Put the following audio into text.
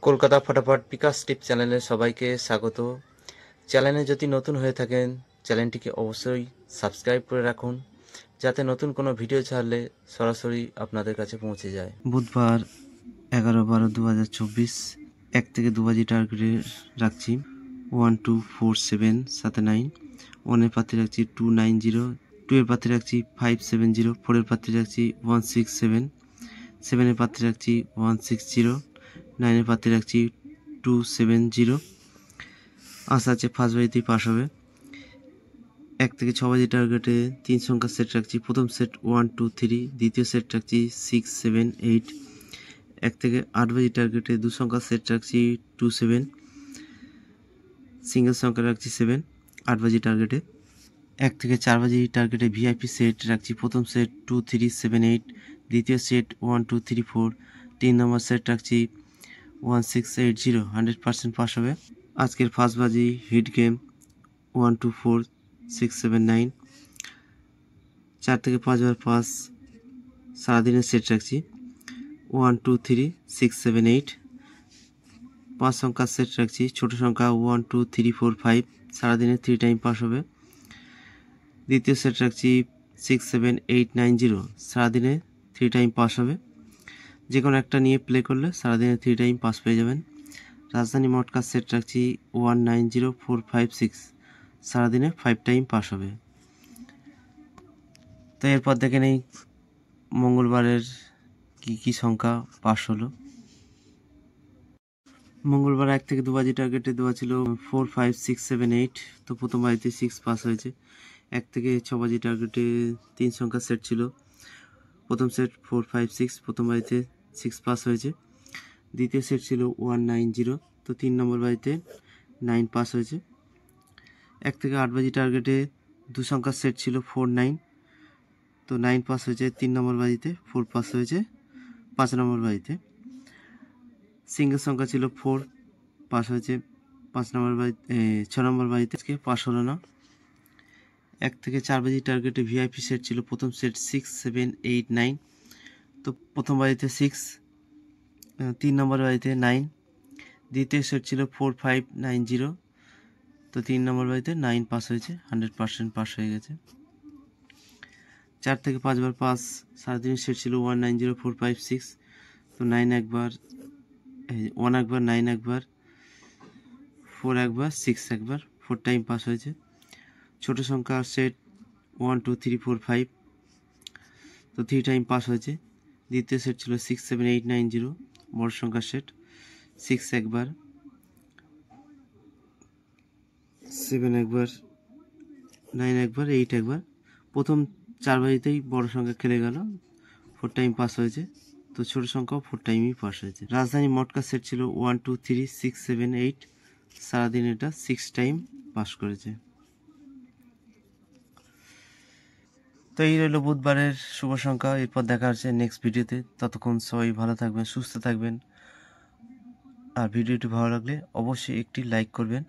কলকাতা ফটাফট বিকাশ টিপ চ্যানেলে সবাইকে স্বাগত। চ্যানেলে যদি নতুন হয়ে থাকেন চ্যানেলটিকে অবশ্যই সাবস্ক্রাইব করে রাখুন, যাতে নতুন কোনো ভিডিও ছাড়লে সরাসরি আপনাদের কাছে পৌঁছে যায়। বুধবার 11/12/2024 1 থেকে 2 বাজি টার্গেটে রাখছি 1247 79। 1 এর পাত্রে রাখছি 290, 2 এর পাত্রে রাখছি 570, 4 এর পাত্রে রাখছি 167, 7 এর পাত্রে রাখছি 160, 9 এর পাত্রে রাখছি 270। আশা আছে ফার্স্ট বাজিতেই পাস হবে। 1 থেকে 6 বাজি টার্গেটে 3 সংখ্যার সেট রাখছি। প্রথম সেট 1 2 3, দ্বিতীয় সেট রাখছি 6 7 8। 1 থেকে 8 বাজি টার্গেটে 2 সংখ্যার সেট রাখছি 2 7, সিঙ্গেল সংখ্যা রাখছি 7 8 বাজি টার্গেটে। 1 থেকে 4 বাজি টার্গেটে ভিআইপি সেট রাখছি। প্রথম সেট 2 3 7 8, দ্বিতীয় সেট 1 2 3 4, 3 নম্বর সেট রাখছি 1680। 100% পাস হবে। আজকের ফার্স্ট বাজি হিট গেম 1 2 4 6 7 9। 4 থেকে 5 বার পাস সারাদিনের সেট রাখছি 1 2 3 6 7 8। 5 সংখ্যার সেট রাখছি। ছোট সংখ্যা 1 2 3 4 5, সারাদিনে 3 টাইম পাস হবে। দ্বিতীয় সেট রাখছি 6 7 8 9 0, সারাদিনে 3 টাইম পাস হবে। যে কোনো একটা নিয়ে প্লে করলে সারাদিনে 3 টাইম পাস পেয়ে যাবেন। রাজধানী মটকার সেট রাখছি 1 9 0 4 5 6, সারাদিনে 5 টাইম পাস হবে। তো এরপর দেখে নেই মঙ্গলবারের কি সংখ্যা পাস হলো। মঙ্গলবার 1 থেকে 2 বাজি টার্গেটে দেওয়া ছিল 4 5 6 7 8, তো প্রথম বাজিতে 6 পাস হয়েছে। 1 থেকে 6 বাজি টার্গেটে 3 সংখ্যার সেট ছিল। প্রথম সেট 4 5 6, প্রথম বাজিতে 6 পাস হয়েছে। দ্বিতীয় সেট ছিল 1 9 0, তো 3 নম্বর বাজিতে 9 পাস হয়েছে। 1 থেকে 8 বাজি টার্গেটে 2 সংখ্যার সেট ছিল 4 9, তো 9 পাস হয়েছে 3 নম্বর বাজিতে। 4 পাস হয়েছে 5 নম্বর বাজিতে। সিঙ্গেল সংখ্যা ছিল 4, পাস হয়েছে 5 নম্বর বাজিতে 6 নম্বর বাজিতে। আজকে পাস হলো না। 1 থেকে 4 বাজি টার্গেটে ভিআইপি সেট ছিল। প্রথম সেট 6 7 8 9, তো প্রথম বাজিতে 6, 3 নম্বর বাজিতে 9। দ্বিতীয় সেট ছিল 4 5 9 0, তো 3 নম্বর বাজিতে 9 পাস হয়েছে। 100% পাস হয়ে গেছে। 4 থেকে 5 বার পাস সারাদিনের সেট ছিল 1 9 0 4 5 6, তো 9 একবার, 1 একবার, 9 একবার, 4 একবার, 6 একবার, 4 টাইম পাস হয়েছে। ছোট সংখ্যা সেট 1 2 3 4 5, তো 3 টাইম পাস হয়েছে। দ্বিতীয় সেট ছিল 6 7 8 9 0, বড় সংখ্যার সেট 6 একবার, 7 একবার, 9 একবার, 8 একবার। প্রথম 4 বাজিতেই বড় সংখ্যা খেলে গেল, 4 টাইম পাস হয়েছে। তো ছোট সংখ্যাও 4 টাইমই পাস হয়েছে। রাজধানী মটকা সেট ছিল 1 2 3 6 7 8, সারাদিন এটা 6 টাইম পাস করেছে। তো এই রইল বুধবারের শুভ সংখ্যা। এরপর দেখা হচ্ছে নেক্সট ভিডিওতে। ততক্ষণ সবাই ভালো থাকবেন, সুস্থ থাকবেন। আর ভিডিওটি ভালো লাগলে অবশ্যই একটি লাইক করবেন।